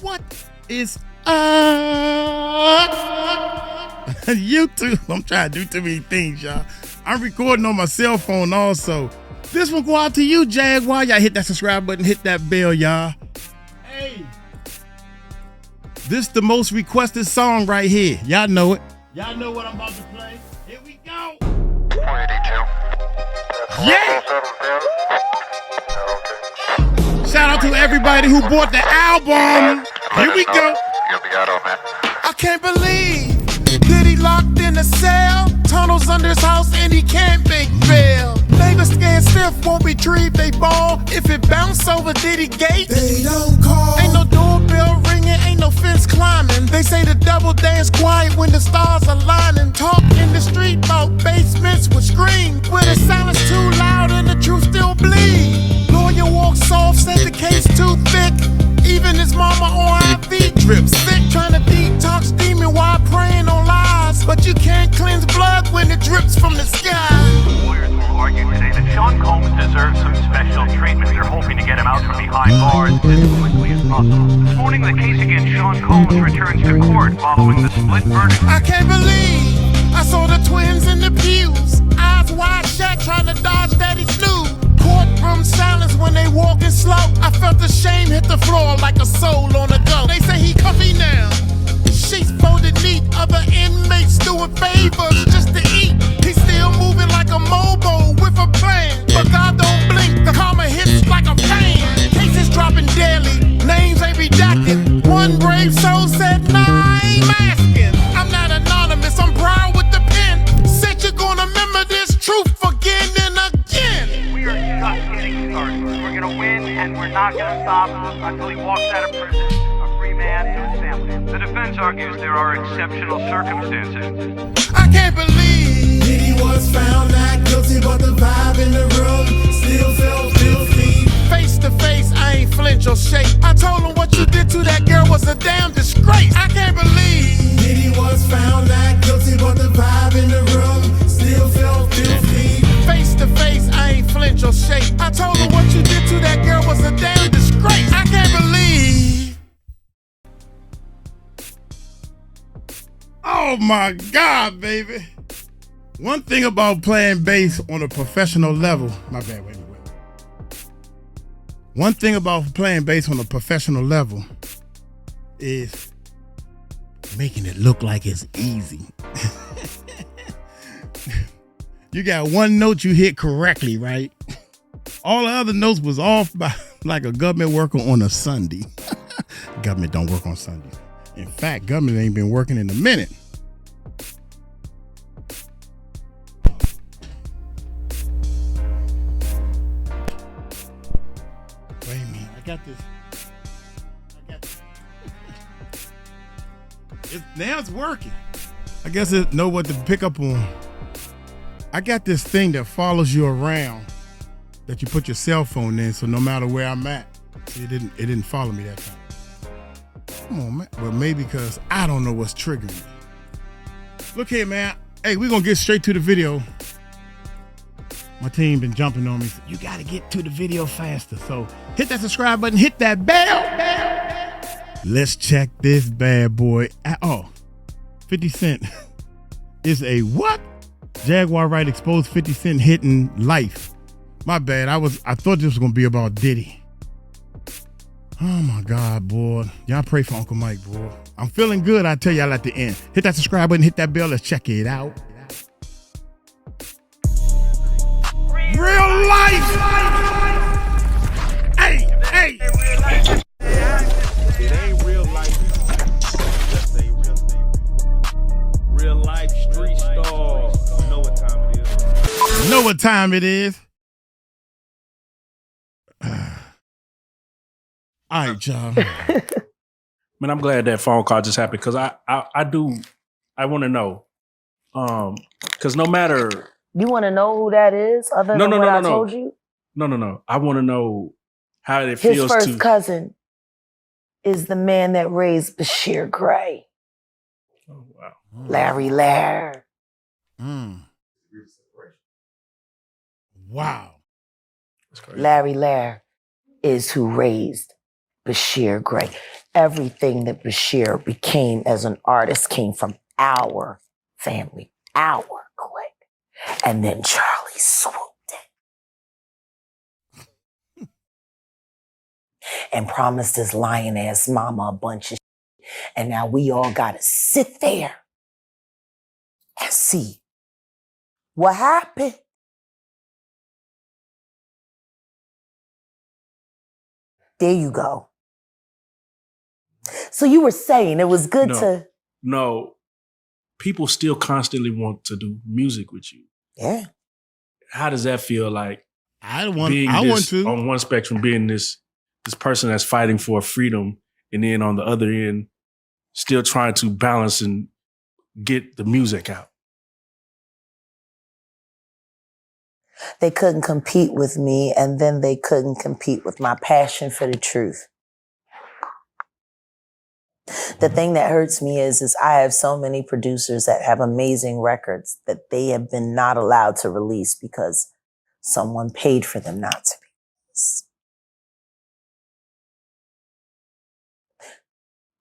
What is up? YouTube. I'm trying to do too many things, y'all. I'm recording on my cell phone also. This will go out to you, Jaguar. Y'all hit that subscribe button, hit that bell, y'all. Hey. This the most requested song right here. Y'all know it. Y'all know what I'm about to play. Here we go. 482. Yeah. Shout out to everybody who bought the album. Here we go. You'll be out on that. I can't believe that he locked in a cell, tunnels under his house, and he can't make bail. Neighbors scared stiff, won't retrieve they ball. If it bounce over Diddy gate, they don't call. Ain't no doorbell ringing, ain't no fence climbing. They say the devil dance quiet when the stars are lining. Talk in the street about basements with screams, where the silence too loud and the truth still bleed. Lawyer walks off, said the case too thick. Even his mama on IV drips. Sick trying to detox demon while praying on lies. But you can't cleanse blood when it drips from the sky. Lawyers will argue today that Sean Combs deserves some special treatment. They're hoping to get him out from behind bars as quickly as possible. This morning, the case against Sean Combs returns to court following the split verdict. I can't believe I saw the twins in the pews. Eyes wide shut trying to dodge daddy's snooze. Courtroom silence when they walking slow. I felt the shame hit the floor like a soul on a go. They say he comfy now. Sheets folded neat, other inmates doing favors just to eat. He's still moving like a mobile with a plan. But God don't blink, the karma hits like a fan. Cases dropping daily, names ain't redacted. One brave soul said, nah, I ain't masking. I'm not anonymous, I'm proud with the pen. Said you're gonna remember this truth again and again. We are just getting started. We're going to win, and we're not going to stop until he walks out of prison, a free man to his family. The defense argues there are exceptional circumstances. I can't believe Diddy was found not guilty, but the vibe in the room still felt filthy. Face to face, I ain't flinch or shake. I told him what you did to that girl was a damn disgrace. I can't believe Diddy was found not guilty, but the vibe in the room still felt filthy. Face to face, I ain't flinch or shake. I told him what you did to that girl was a damn disgrace. I can't believe. Oh my God, baby. One thing about playing bass on a professional level, my bad, wait. One thing about playing bass on a professional level is making it look like it's easy. You got one note you hit correctly, right? All the other notes was off by like a government worker on a Sunday. Government don't work on Sundays. In fact, government ain't been working in a minute. Wait a minute, I got this. Now it's working. I guess it know what to pick up on. I got this thing that follows you around that you put your cell phone in, so no matter where I'm at, it didn't follow me that time. Come on, man. Well, maybe because I don't know what's triggering me. Look here, man. Hey, we're gonna get straight to the video. My team been jumping on me. So you gotta get to the video faster. So hit that subscribe button, hit that bell. Let's check this bad boy. 50 Cent is a what? Jaguar Wright exposed 50 Cent hitting life. My bad. I thought this was gonna be about Diddy. Oh my God, boy. Y'all pray for Uncle Mike, boy. I'm feeling good. I tell y'all at the end. Hit that subscribe button, hit that bell. Let's check it out. Real life. Hey. It ain't real life. Just say real life street stars. You know what time it is. Know what time it is. All right, y'all. Man, I'm glad that phone call just happened because I want to know. Because no matter. You want to know who that is other than what I told you? No. I want to know how it His feels first cousin is the man that raised Bashir Gray. Oh, wow. Larry Lair. Wow. That's crazy. Larry Lair is who raised Bashir Gray. Everything that Bashir became as an artist came from our family, our clique. And then Charlie swooped in and promised his lion ass mama a bunch of shit. And now we all gotta sit there and see what happened. There you go. So you were saying it was good to... No, people still constantly want to do music with you. Yeah. How does that feel like? I want to. On one spectrum, being this person that's fighting for freedom, and then on the other end, still trying to balance and get the music out. They couldn't compete with me, and then they couldn't compete with my passion for the truth. The thing that hurts me is I have so many producers that have amazing records that they have been not allowed to release because someone paid for them not to be released.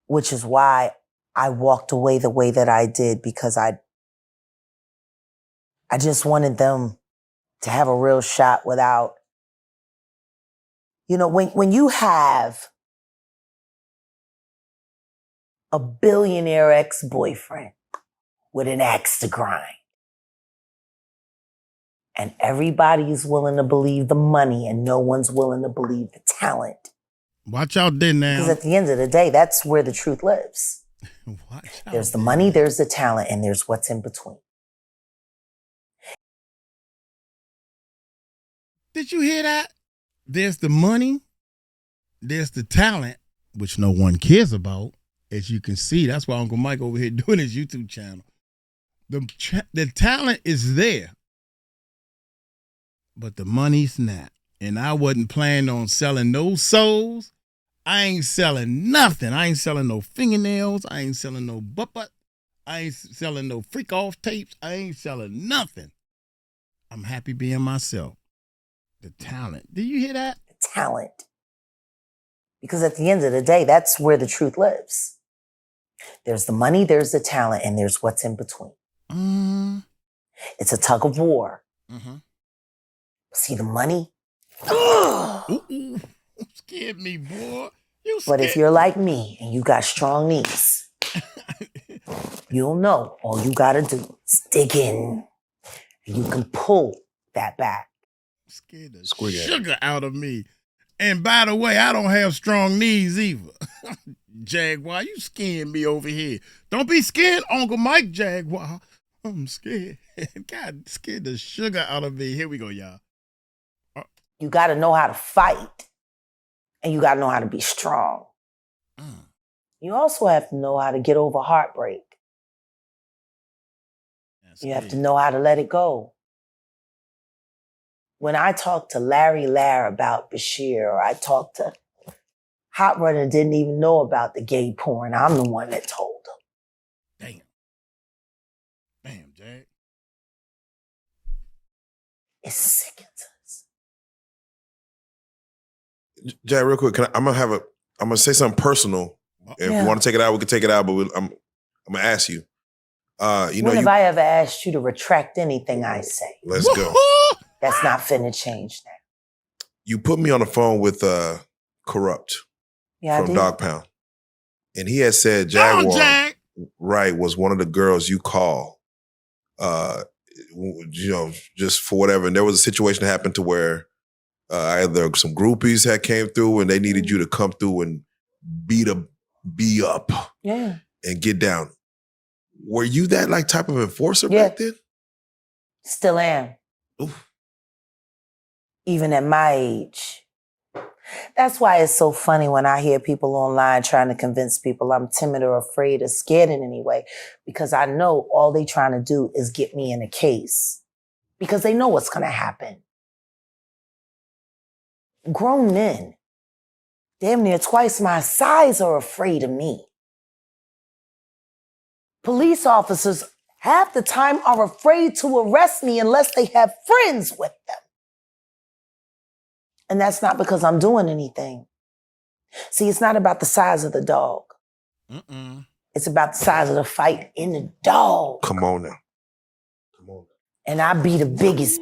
Which is why I walked away the way that I did, because I just wanted them to have a real shot without, when you have a billionaire ex-boyfriend with an axe to grind, and everybody is willing to believe the money and no one's willing to believe the talent. Watch out there now. Because at the end of the day, that's where the truth lives. Watch out. There's the money, there's the talent, and there's what's in between. Did you hear that? There's the money, there's the talent, which no one cares about. As you can see, that's why Uncle Mike over here doing his YouTube channel. The talent is there, but the money's not. And I wasn't planning on selling no souls. I ain't selling nothing. I ain't selling no fingernails. I ain't selling no butt. I ain't selling no freak off tapes. I ain't selling nothing. I'm happy being myself. The talent. Do you hear that? The talent. Because at the end of the day, that's where the truth lives. There's the money, there's the talent, and there's what's in between. It's a tug of war. See the money? Ooh, scared me, boy. But if you're like me and you got strong knees, you'll know all you gotta do is dig in. And you can pull that back. Scared the sugar out of me. And by the way, I don't have strong knees either. Jaguar, you scaring me over here. Don't be scared, Uncle Mike, Jaguar. I'm scared. God, scared the sugar out of me. Here we go, y'all. You got to know how to fight. And you got to know how to be strong. You also have to know how to get over heartbreak. You have to know how to let it go. When I talked to Larry Lair about Bashir, or I talked to Hot Runner, didn't even know about the gay porn. I'm the one that told him. Damn, Jag. It sickens us. Jag, real quick, I'm gonna say something personal. If you want to take it out, we can take it out. But I'm gonna ask you. When have I ever asked you to retract anything I say? Let's go. That's not finna change now. You put me on the phone with Corrupt from Dog Pound. And he had said Jaguar Wright was one of the girls you call, just for whatever. And there was a situation that happened to where either some groupies had came through and they needed you to come through and beat up and get down. Were you that type of enforcer back then? Still am. Oof. Even at my age. That's why it's so funny when I hear people online trying to convince people I'm timid or afraid or scared in any way, because I know all they trying to do is get me in a case because they know what's going to happen. Grown men, damn near twice my size, are afraid of me. Police officers half the time are afraid to arrest me unless they have friends with them. And that's not because I'm doing anything. See, it's not about the size of the dog. It's about the size of the fight in the dog. Come on now. And I be the biggest.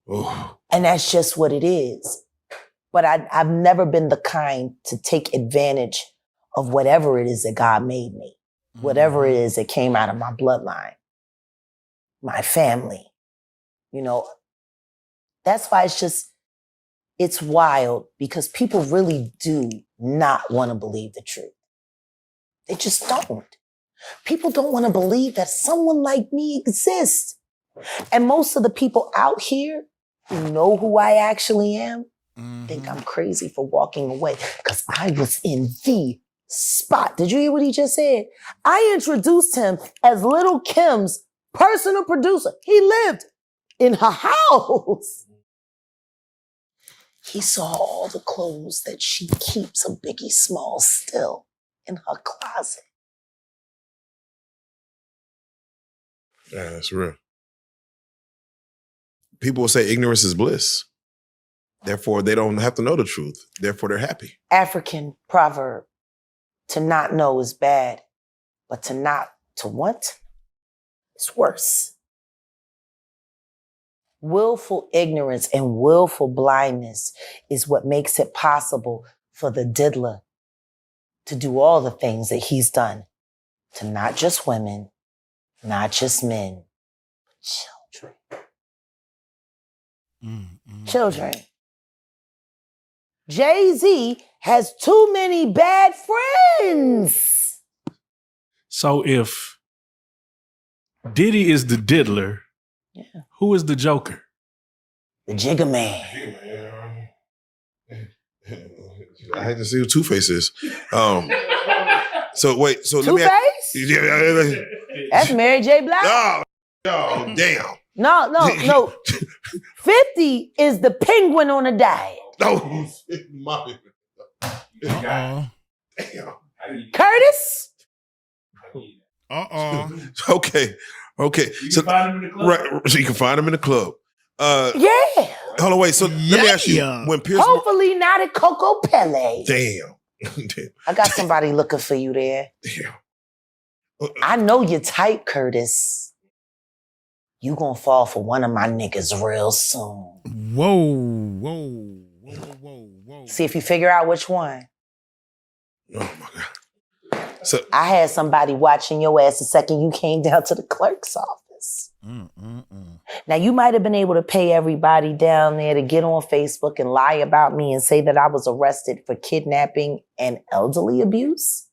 Oh. And that's just what it is. But I've never been the kind to take advantage of whatever it is that God made me, whatever it is that came out of my bloodline, my family. You know, that's why it's wild, because people really do not want to believe the truth. They just don't. People don't want to believe that someone like me exists. And most of the people out here who know who I actually am think I'm crazy for walking away, because I was in the spot. Did you hear what he just said? I introduced him as Little Kim's personal producer. He lived in her house. He saw all the clothes that she keeps of Biggie Smalls still in her closet. Yeah, that's real. People will say ignorance is bliss. Therefore, they don't have to know the truth. Therefore, they're happy. African proverb, to not know is bad, but to want is worse. Willful ignorance and willful blindness is what makes it possible for the diddler to do all the things that he's done to not just women, not just men, but children. Children. Jay-Z has too many bad friends. So if Diddy is the diddler, who is the joker? The Jigga Man. I had to see who Two-Face is. So wait, so let me Two-Face? Yeah. That's Mary J. Blige. Oh, damn. No. 50 is the penguin on a diet. No. Uh-oh. Curtis? Okay. You can find him in the club. Right, so you can find him in the club. Yeah. Hold on, wait. So let me ask you, when Pierce... Hopefully not at Coco Pele. Damn. I got somebody looking for you there. Damn. I know you're tight, Curtis. You gonna fall for one of my niggas real soon. Whoa. See if you figure out which one. Oh my God. So I had somebody watching your ass the second you came down to the clerk's office. Now, you might have been able to pay everybody down there to get on Facebook and lie about me and say that I was arrested for kidnapping and elderly abuse.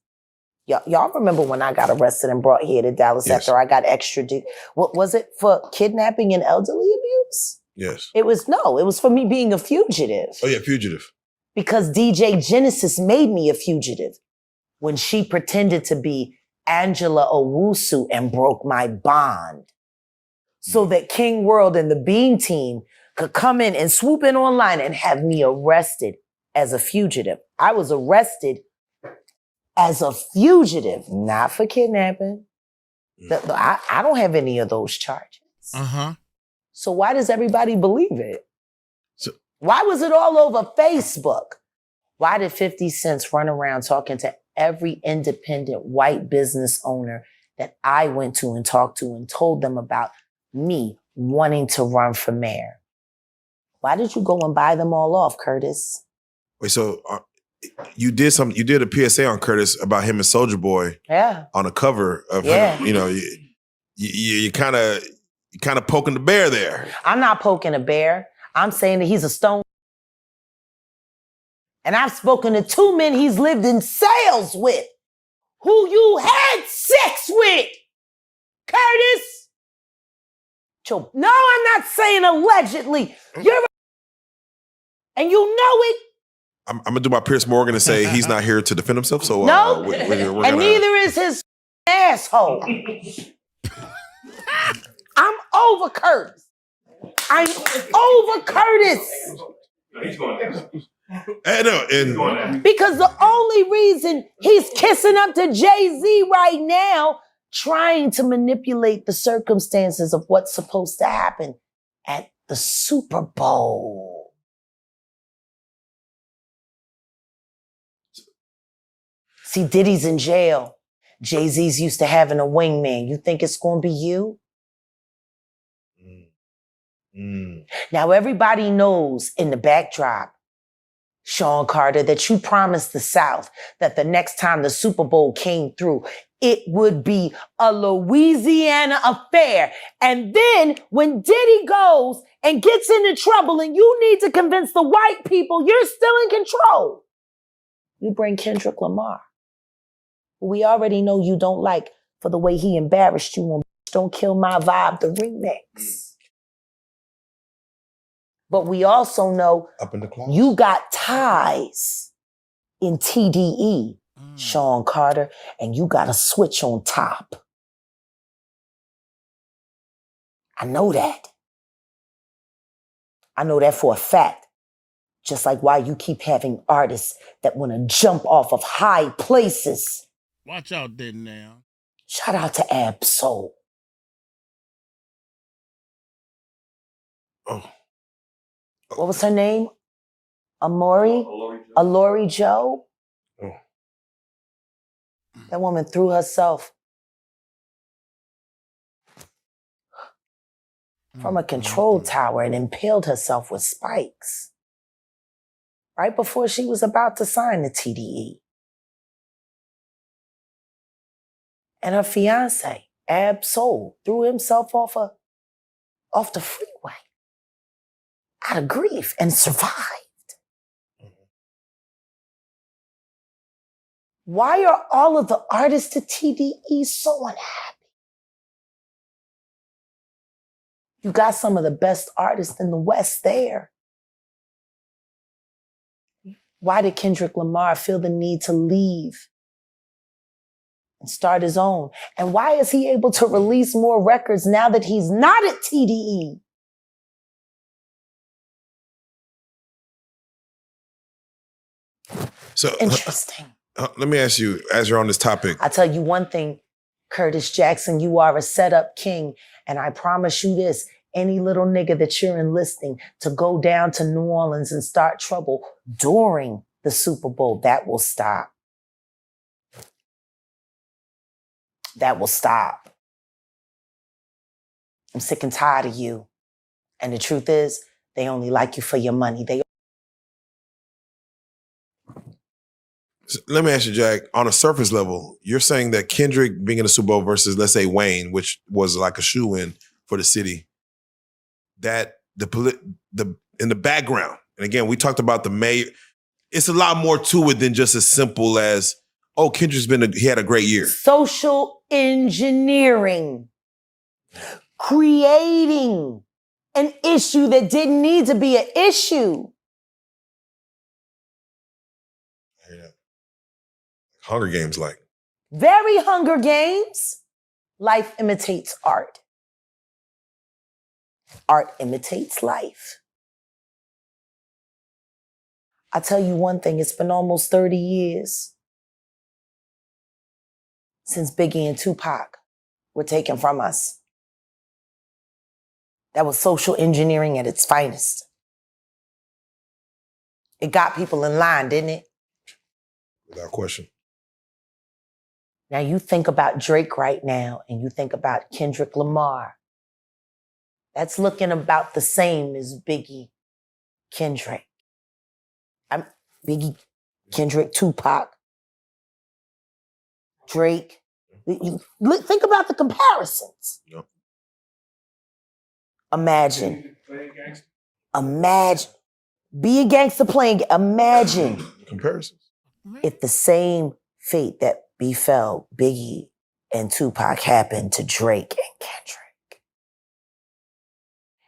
Y'all remember when I got arrested and brought here to Dallas after I got extradited? What was it, for kidnapping and elderly abuse? yes. It was for me being a fugitive. Oh yeah, fugitive. Because DJ Genesis made me a fugitive when she pretended to be Angela Owusu and broke my bond so that King World and the Bean Team could come in and swoop in online and have me arrested as a fugitive. I was arrested as a fugitive, not for kidnapping. I don't have any of those charges. So why does everybody believe it? Why was it all over Facebook? Why did 50 Cent run around talking to every independent white business owner that I went to and talked to and told them about me wanting to run for mayor? Why did you go and buy them all off, Curtis? Wait, so you did a PSA on Curtis about him and Soulja Boy on the cover of him. You know, you kind of poking the bear there. I'm not poking a bear. I'm saying that he's a stone. And I've spoken to 2 men he's lived in sales with, who you had sex with, Curtis. No, I'm not saying allegedly. And you know it. I'm gonna do my Pierce Morgan and say he's not here to defend himself. So no, and neither is his asshole. I'm over Curtis. I'm over Curtis. He's going there. Because the only reason he's kissing up to Jay-Z right now, trying to manipulate the circumstances of what's supposed to happen at the Super Bowl. See, Diddy's in jail. Jay-Z's used to having a wingman. You think it's going to be you? Now, everybody knows in the backdrop, Sean Carter, that you promised the South that the next time the Super Bowl came through, it would be a Louisiana affair. And then when Diddy goes and gets into trouble and you need to convince the white people you're still in control, you bring Kendrick Lamar, who we already know you don't like for the way he embarrassed you on Don't Kill My Vibe, the remix. But we also know Up in the closet. you got ties in TDE, Sean Carter, and you got a switch on top. I know that. I know that for a fact. Just like why you keep having artists that want to jump off of high places. Watch out there now. Shout out to Ab-Soul. Oh. What was her name? Alori Joe? Oh. That woman threw herself from a control tower and impaled herself with spikes right before she was about to sign the TDE. And her fiance, Ab-Soul, threw himself off the freeway out of grief and survived. Why are all of the artists at TDE so unhappy? You got some of the best artists in the West there. Why did Kendrick Lamar feel the need to leave and start his own? And why is he able to release more records now that he's not at TDE? So Interesting. let me ask you, as you're on this topic. I tell you one thing, Curtis Jackson, you are a setup king. And I promise you this, any little nigga that you're enlisting to go down to New Orleans and start trouble during the Super Bowl, that will stop. That will stop. I'm sick and tired of you. And the truth is, they only like you for your money. Let me ask you, Jack, on a surface level, you're saying that Kendrick being in the Super Bowl versus, let's say, Wayne, which was like a shoe-in for the city, that in the background, and again, we talked about the mayor, it's a lot more to it than just as simple as, oh, Kendrick's he had a great year. Social engineering. Creating an issue that didn't need to be an issue. Hunger Games like. Very Hunger Games. Life imitates art. Art imitates life. I tell you one thing, it's been almost 30 years since Biggie and Tupac were taken from us. That was social engineering at its finest. It got people in line, didn't it? Without question. Now you think about Drake right now and you think about Kendrick Lamar. That's looking about the same as Biggie, Kendrick. Biggie, Kendrick, Tupac, Drake. Think about the comparisons. Yep. Imagine. Be a gangster playing. Imagine. Comparisons. If the same fate that befell Biggie and Tupac happened to Drake and Kendrick.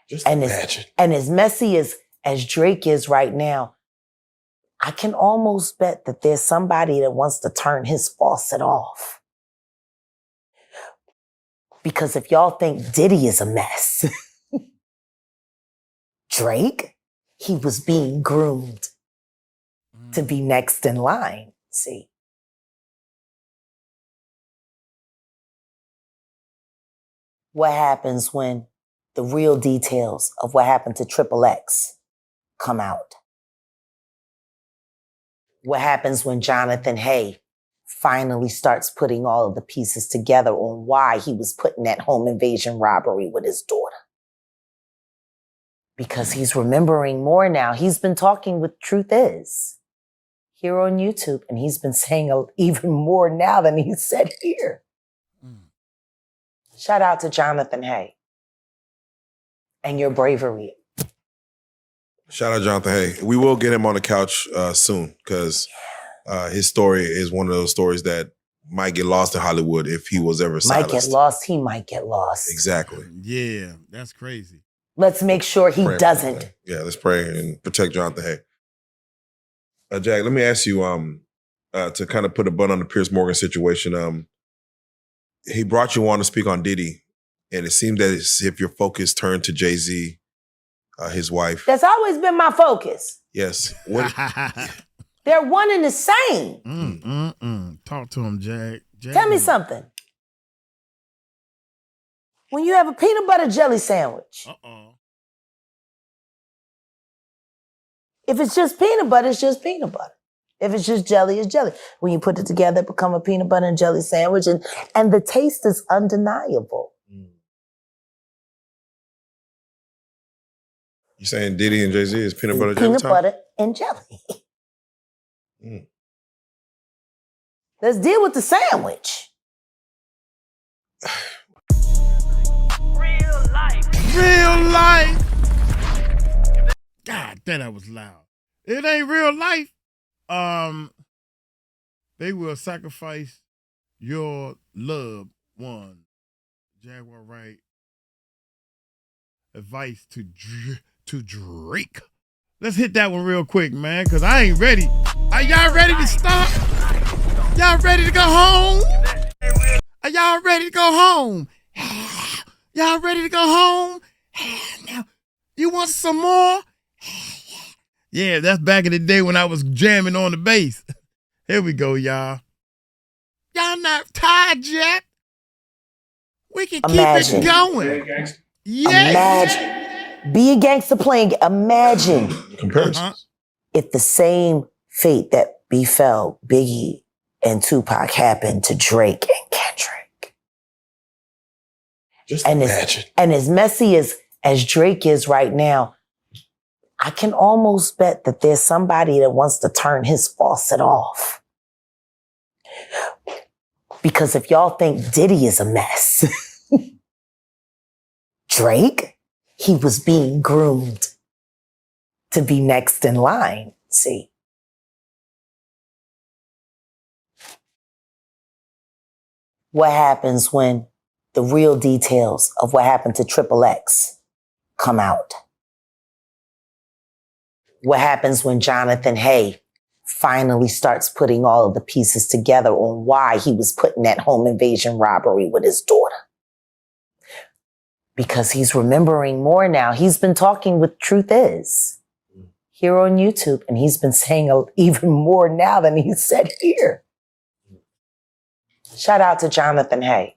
Just imagine. And as messy as Drake is right now, I can almost bet that there's somebody that wants to turn his faucet off. Because if y'all think Diddy is a mess, Drake, he was being groomed to be next in line. See? What happens when the real details of what happened to Triple X come out? What happens when Jonathan Hay finally starts putting all of the pieces together on why he was put in that home invasion robbery with his daughter. Because he's remembering more now. He's been talking with Truth Is here on YouTube, and he's been saying even more now than he said here. Shout out to Jonathan Hay and your bravery. Shout out Jonathan Hay. We will get him on the couch soon because his story is one of those stories that might get lost in Hollywood if he was ever silenced. Might get lost. He might get lost. Exactly. Yeah, that's crazy. Let's make sure he doesn't. Yeah, let's pray and protect Jonathan Hay. Jack, let me ask you to kind of put a bun on the Piers Morgan situation. He brought you on to speak on Diddy, and it seemed that as if your focus turned to Jay-Z, his wife. That's always been my focus. Yes. What? They're one and the same. Talk to him, Jack. Tell me something. When you have a peanut butter jelly sandwich, if it's just peanut butter, it's just peanut butter. If it's just jelly, it's jelly. When you put it together, it becomes a peanut butter and jelly sandwich, and the taste is undeniable. You saying Diddy and Jay-Z is peanut butter jelly? Peanut butter and jelly. Let's deal with the sandwich. Real life. God, that was loud. It ain't real life. They will sacrifice your loved one. Jaguar Wright. Advice to Drake. Let's hit that one real quick, man, because I ain't ready. Are y'all ready to stop? Y'all ready to go home? Are y'all ready to go home? Y'all ready to go home? Now, you want some more? Yeah, that's back in the day when I was jamming on the bass. Here we go, y'all. Y'all not tired yet? We can keep it going. Yes. Imagine. Be a gangster playing. Imagine if the same fate that befell Biggie and Tupac happened to Drake and Kendrick. Just imagine. And as messy as Drake is right now, I can almost bet that there's somebody that wants to turn his faucet off. Because if y'all think Diddy is a mess, Drake, he was being groomed to be next in line. See? What happens when the real details of what happened to Triple X come out? What happens when Jonathan Hay finally starts putting all of the pieces together on why he was put in that home invasion robbery with his daughter? Because he's remembering more now. He's been talking with Truth Is here on YouTube, and he's been saying even more now than he said here. Shout out to Jonathan Hay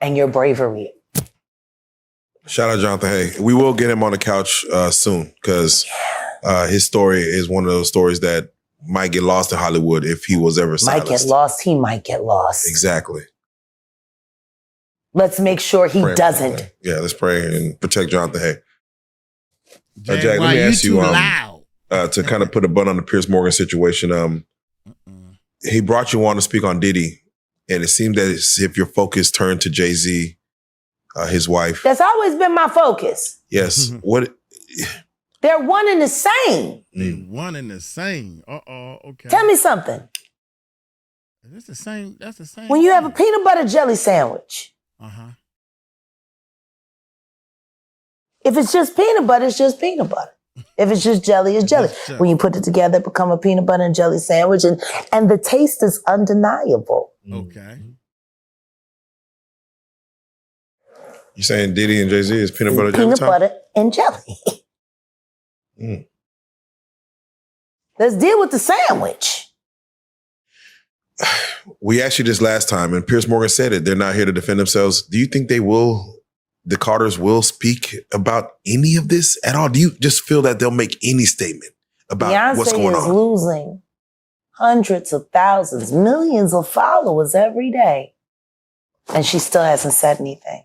and your bravery. Shout out Jonathan Hay. We will get him on the couch soon because his story is one of those stories that might get lost in Hollywood if he was ever silenced. Might get lost. He might get lost. Exactly. Let's make sure he doesn't. Yeah, let's pray and protect Jonathan Hay. Jack, let me ask you to kind of put a bun on the Piers Morgan situation. He brought you on to speak on Diddy, and it seemed that as if your focus turned to Jay-Z, his wife. That's always been my focus. Yes. What? They're one and the same. They one and the same. Okay. Tell me something. That's the same. That's the same. When you have a peanut butter jelly sandwich, if it's just peanut butter, it's just peanut butter. If it's just jelly, it's jelly. When you put it together, it becomes a peanut butter and jelly sandwich, and the taste is undeniable. Okay. You saying Diddy and Jay-Z is peanut butter jelly? Peanut butter and jelly. Let's deal with the sandwich. We asked you this last time, and Piers Morgan said it. They're not here to defend themselves. Do you think the Carters will speak about any of this at all? Do you just feel that they'll make any statement about what's going on? Beyonce is losing hundreds of thousands, millions of followers every day. And she still hasn't said anything.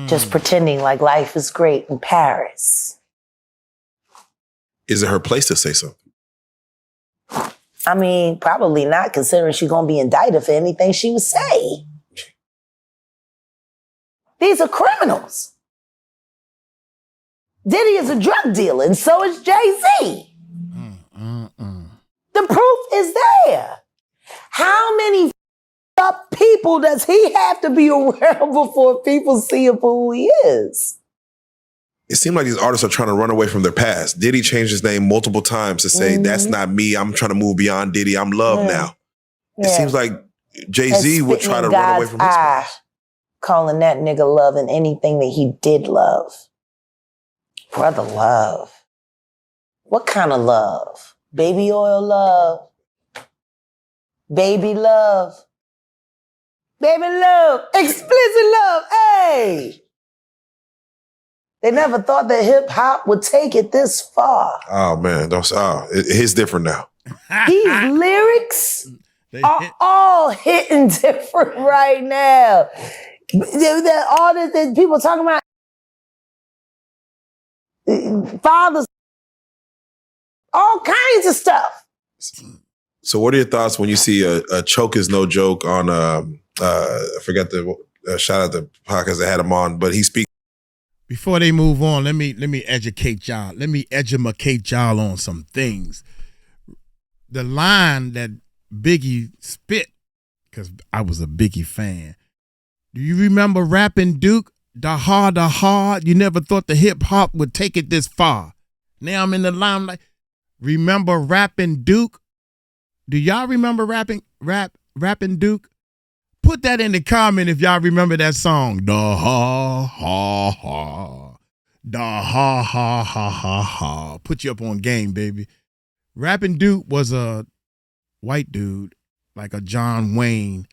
Just pretending like life is great in Paris. Is it her place to say something? I mean, probably not, considering she's going to be indicted for anything she would say. These are criminals. Diddy is a drug dealer, and so is Jay-Z. The proof is there. How many up people does he have to be around before people see him for who he is? It seems like these artists are trying to run away from their past. Diddy changed his name multiple times to say, that's not me. I'm trying to move beyond Diddy. I'm Love now. It seems like Jay-Z would try to run away from his past. Calling that nigga Love and anything that he did love. Brother Love. What kind of love? Baby oil love? Baby love? Baby love? Explicit love? Hey! They never thought that hip hop would take it this far. Oh man, it's different now. These lyrics are all hitting different right now. All the people talking about fathers, all kinds of stuff. So what are your thoughts when you see a Choke Is No Joke on, I forgot the shout out the podcast that had him on, but he speaks. Before they move on, let me educate y'all. Let me educate y'all on some things. The line that Biggie spit, because I was a Biggie fan. Do you remember rapping Duke? The hard, you never thought the hip hop would take it this far. Now I'm in the limelight. Remember rapping Duke? Do y'all remember rapping Duke? Put that in the comment if y'all remember that song. Da ha ha ha. Da ha ha ha ha ha. Put you up on game, baby. Rapping Duke was a white dude, like a John Wayne.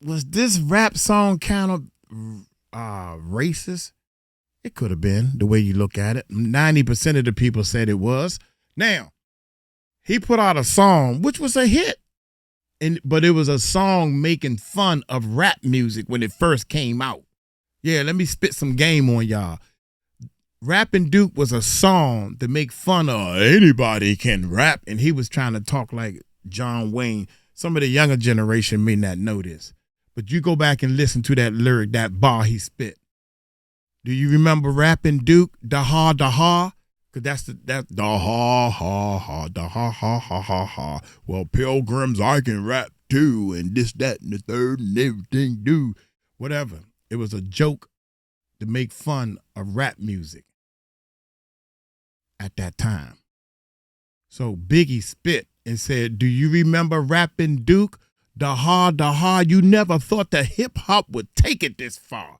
Was this rap song kind of racist? It could have been, the way you look at it. 90% of the people said it was. Now, he put out a song, which was a hit. But it was a song making fun of rap music when it first came out. Yeah, let me spit some game on y'all. Rapping Duke was a song to make fun of anybody can rap, and he was trying to talk like John Wayne. Some of the younger generation may not know this, but you go back and listen to that lyric, that bar he spit. Do you remember Rapping Duke? Da ha? Because that's the ha, da ha. Well, pilgrims, I can rap too, and this, that, and the third, and everything do. Whatever. It was a joke to make fun of rap music at that time. So Biggie spit and said, do you remember Rapping Duke? Da ha, you never thought that hip hop would take it this far.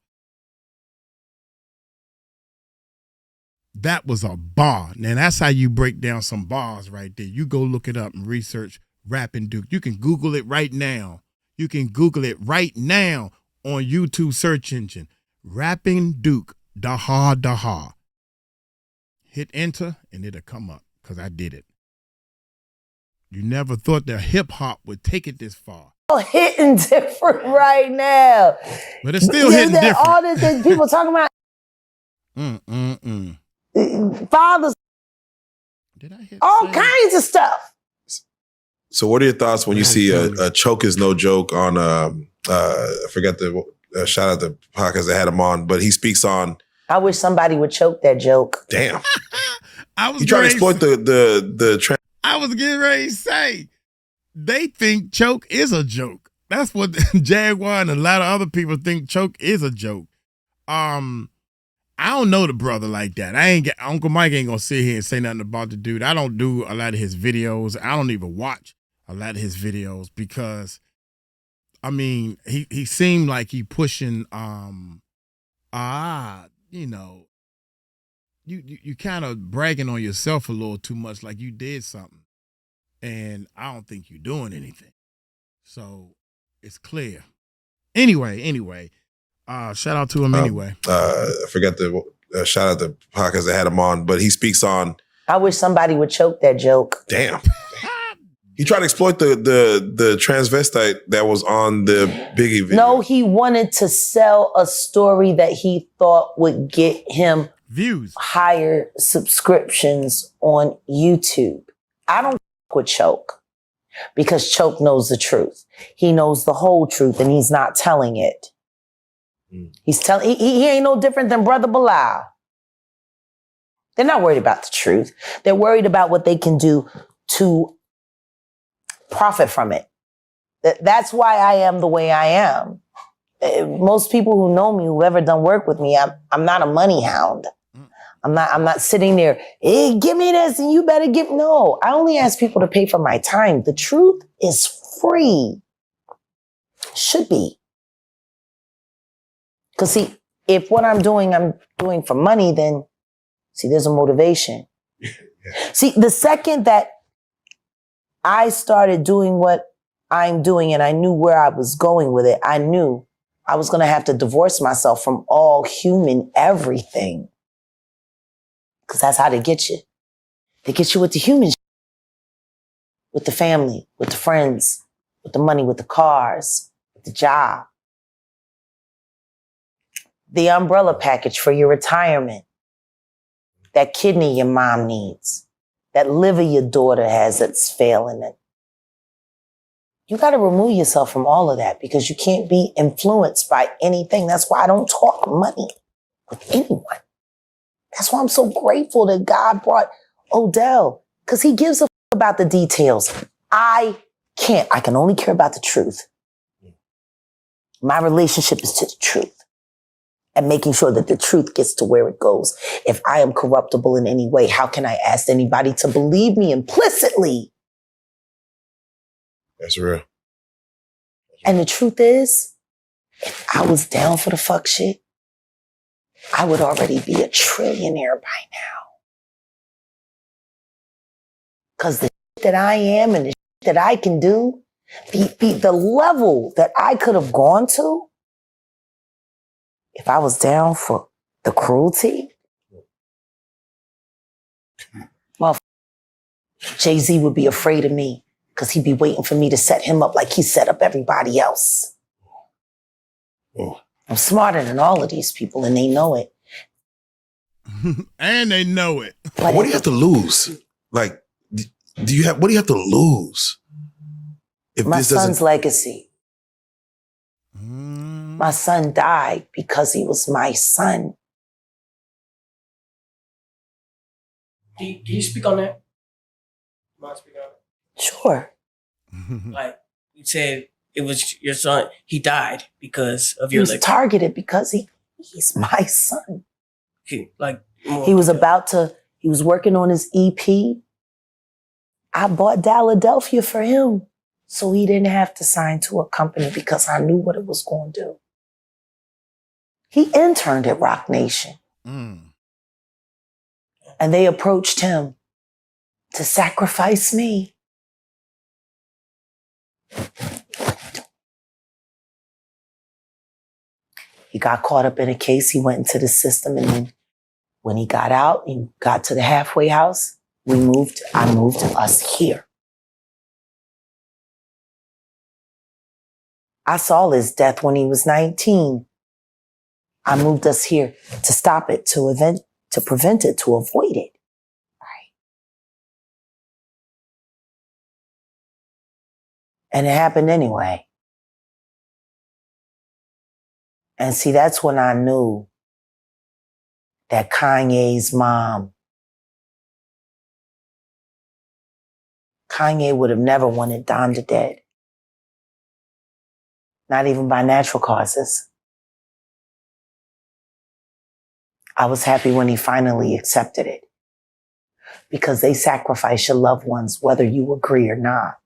That was a bar. Now, that's how you break down some bars right there. You go look it up and research Rapping Duke. You can Google it right now. You can Google it right now on YouTube search engine. Rapping Duke, da ha. Hit enter and it'll come up because I did it. You never thought that hip hop would take it this far. Hitting different right now. But it's still hitting different. All the people talking about fathers, did I hit all kinds of stuff. So what are your thoughts when you see a Choke Is No Joke on, I forgot the shout out the podcast that had him on, but he speaks on. I wish somebody would choke that joke. Damn. You trying to exploit the trend. I was getting ready to say, they think Choke is a joke. That's what Jaguar and a lot of other people think Choke is a joke. I don't know the brother like that. Uncle Mike ain't gonna sit here and say nothing about the dude. I don't do a lot of his videos. I don't even watch a lot of his videos because, I mean, he seemed like he pushing, you kind of bragging on yourself a little too much, like you did something, and I don't think you're doing anything. So it's clear. Anyway. Shout out to him anyway. I forgot the shout out the podcast that had him on, but he speaks on. I wish somebody would choke that joke. Damn. He tried to exploit the transvestite that was on the Biggie video. No, he wanted to sell a story that he thought would get him views, higher subscriptions on YouTube. I don't with Choke because Choke knows the truth. He knows the whole truth and he's not telling it. He's telling, he ain't no different than Brother Bilal. They're not worried about the truth. They're worried about what they can do to profit from it. That's why I am the way I am. Most people who know me, who've ever done work with me, I'm not a money hound. I'm not sitting there, hey, give me this and you better give. No, I only ask people to pay for my time. The truth is free. Should be. Because see, if what I'm doing for money, then see, there's a motivation. Yeah. See, the second that I started doing what I'm doing and I knew where I was going with it, I knew I was going to have to divorce myself from all human everything. Because that's how they get you. They get you with the human shit. With the family, with the friends, with the money, with the cars, with the job. The umbrella package for your retirement. That kidney your mom needs. That liver your daughter has that's failing it. You got to remove yourself from all of that because you can't be influenced by anything. That's why I don't talk money with anyone. That's why I'm so grateful that God brought Odell because he gives a about the details. I can't. I can only care about the truth. My relationship is to the truth and making sure that the truth gets to where it goes. If I am corruptible in any way, how can I ask anybody to believe me implicitly? That's real. And the truth is, if I was down for the fuck shit, I would already be a trillionaire by now. Because the shit that I am and the shit that I can do, the level that I could have gone to, if I was down for the cruelty, well, Jay-Z would be afraid of me because he'd be waiting for me to set him up like he set up everybody else. I'm smarter than all of these people and they know it. And they know it. But what do you have to lose? Like, what do you have to lose? If my son's legacy. My son died because he was my son. Can you speak on that? Mind speak on it? Sure. Like you said, it was your son. He died because of your legacy. He was targeted because he's my son. He was working on his EP. I bought Philadelphia for him so he didn't have to sign to a company because I knew what it was going to do. He interned at Rock Nation. And they approached him to sacrifice me. He got caught up in a case. He went into the system. And then when he got out, he got to the halfway house. I moved us here. I saw his death when he was 19. I moved us here to stop it, to prevent it, to avoid it. Right. And it happened anyway. And see, that's when I knew that Kanye's mom, Kanye would have never wanted Donda dead. Not even by natural causes. I was happy when he finally accepted it. Because they sacrifice your loved ones, whether you agree or not.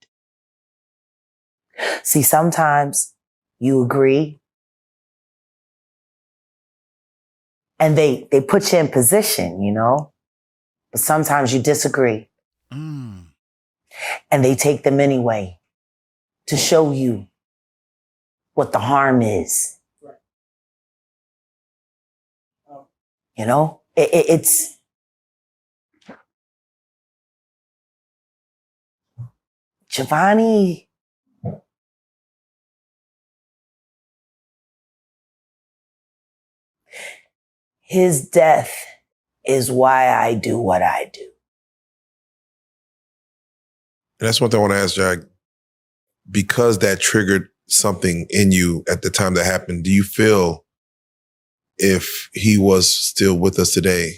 See, sometimes you agree and they put you in position, you know, but sometimes you disagree. And they take them anyway to show you what the harm is. Right. You know, it's Giovanni, his death is why I do what I do. And that's one thing I want to ask, Jag. Because that triggered something in you at the time that happened, do you feel if he was still with us today,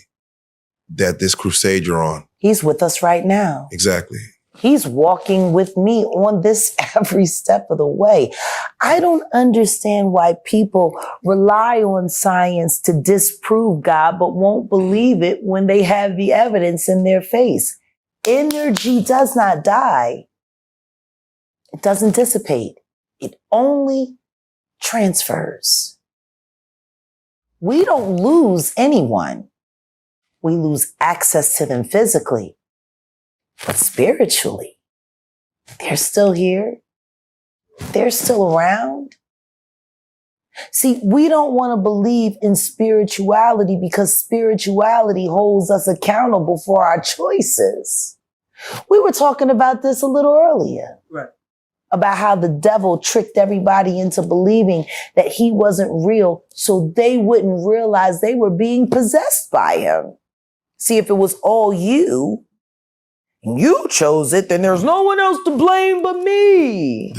that this crusade you're on? He's with us right now. Exactly. He's walking with me on this every step of the way. I don't understand why people rely on science to disprove God, but won't believe it when they have the evidence in their face. Energy does not die. It doesn't dissipate. It only transfers. We don't lose anyone. We lose access to them physically. But spiritually, they're still here. They're still around. See, we don't want to believe in spirituality because spirituality holds us accountable for our choices. We were talking about this a little earlier. Right. About how the devil tricked everybody into believing that he wasn't real so they wouldn't realize they were being possessed by him. See, if it was all you, and you chose it, then there's no one else to blame but me.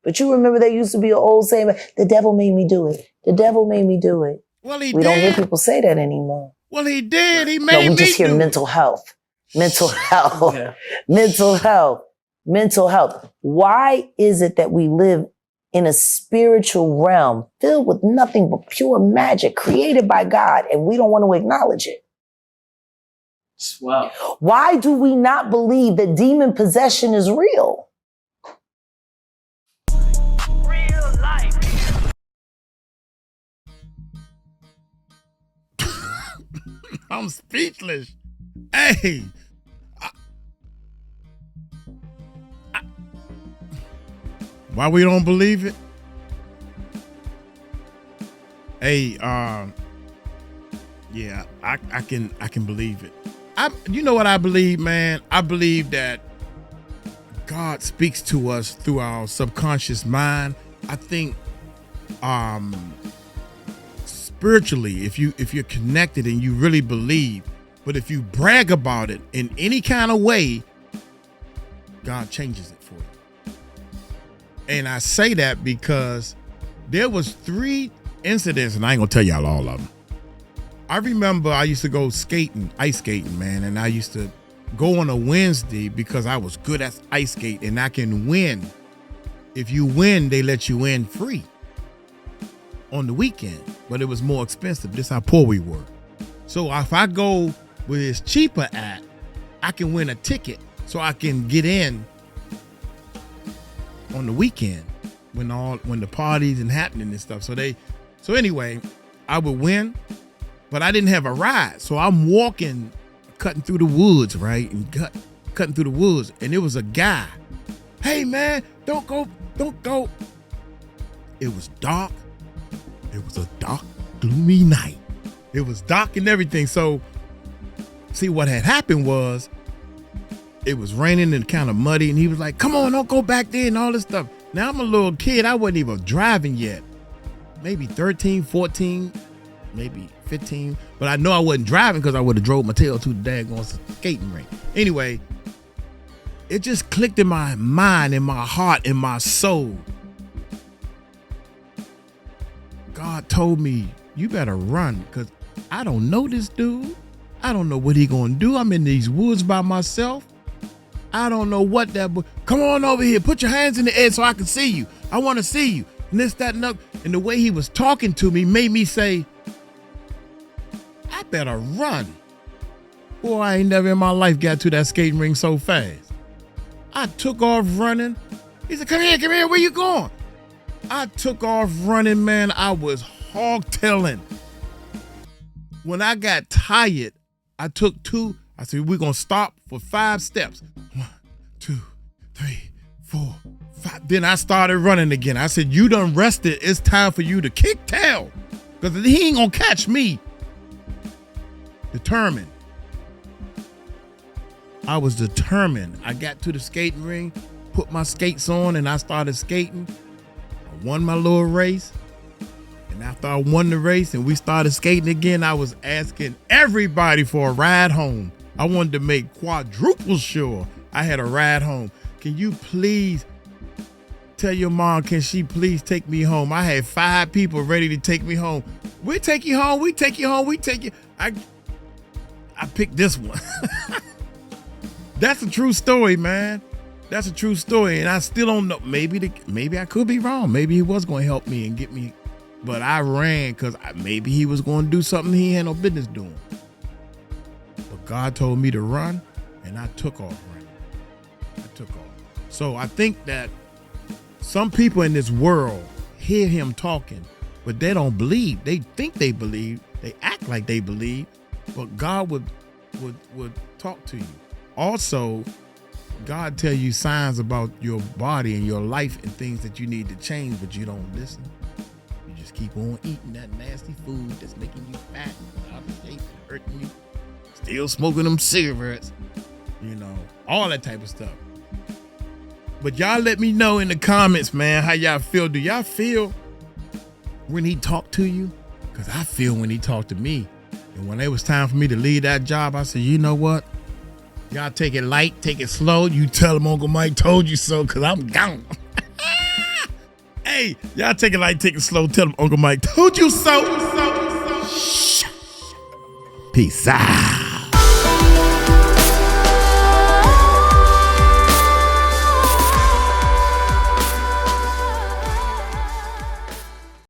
But you remember there used to be an old saying, the devil made me do it. The devil made me do it. Well, he We did. don't hear people say that anymore. Well, he did. He made No, me we just hear do it. mental health. Mental health. Yeah. Mental health. Mental health. Why is it that we live in a spiritual realm filled with nothing but pure magic created by God and we don't want to acknowledge it? Wow. Why do we not believe that demon possession is real? Real life. I'm speechless. Hey. Why we don't believe it? Hey, yeah, I can believe it. You know what I believe, man? I believe that God speaks to us through our subconscious mind. I think spiritually, if you're connected and you really believe, but if you brag about it in any kind of way, God changes it for you. And I say that because there was 3 incidents, and I ain't gonna tell y'all all of them. I remember I used to go skating, ice skating, man, and I used to go on a Wednesday because I was good at ice skate and I can win. If you win, they let you in free on the weekend, but it was more expensive. This is how poor we were. So if I go with this cheaper at, I can win a ticket so I can get in on the weekend when the parties and happening and stuff. So anyway, I would win. But I didn't have a ride. So I'm walking, cutting through the woods, right? And cutting through the woods. And it was a guy. Hey, man, don't go. It was dark. It was a dark, gloomy night. It was dark and everything. So, see, what had happened was it was raining and kind of muddy. And he was like, come on, don't go back there and all this stuff. Now, I'm a little kid. I wasn't even driving yet. Maybe 13, 14, maybe 15, but I know I wasn't driving because I would have drove my tail to the daggone skating rink. Anyway, it just clicked in my mind, in my heart, in my soul. God told me, you better run because I don't know this dude. I don't know what he gonna do. I'm in these woods by myself. I don't know what that boy. Come on over here. Put your hands in the air so I can see you. I want to see you. And this, that, and that. And the way he was talking to me made me say, I better run. Boy, I ain't never in my life got to that skating ring so fast. I took off running. He said, come here, where you going? I took off running, man. I was hog-tailing. When I got tired, I took 2. I said, we're going to stop for 5 steps. 1, 2, 3, 4, 5. Then I started running again. I said, you done rested. It's time for you to kick tail. Because he ain't going to catch me. Determined. I was determined. I got to the skating ring, put my skates on, and I started skating. I won my little race. And after I won the race and we started skating again, I was asking everybody for a ride home. I wanted to make quadruple sure I had a ride home. Can you please tell your mom, can she please take me home? I had 5 people ready to take me home. We'll take you home. We take you home. We take you. I picked this one. That's a true story, man. That's a true story. And I still don't know. Maybe I could be wrong. Maybe he was going to help me and get me. But I ran because maybe he was going to do something he had no business doing. But God told me to run, and I took off running. I took off. So I think that some people in this world hear him talking, but they don't believe. They think they believe. They act like they believe, but God would talk to you. Also, God tell you signs about your body and your life and things that you need to change, but you don't listen. You just keep on eating that nasty food that's making you fat, out of shape, hurting you. Still smoking them cigarettes, all that type of stuff. But y'all let me know in the comments, man, how y'all feel. Do y'all feel when he talked to you? Because I feel when he talked to me. And when it was time for me to leave that job, I said, you know what? Y'all take it light, take it slow. You tell him Uncle Mike told you so, because I'm gone. Hey, y'all take it light, take it slow. Tell him Uncle Mike told you so. Peace out.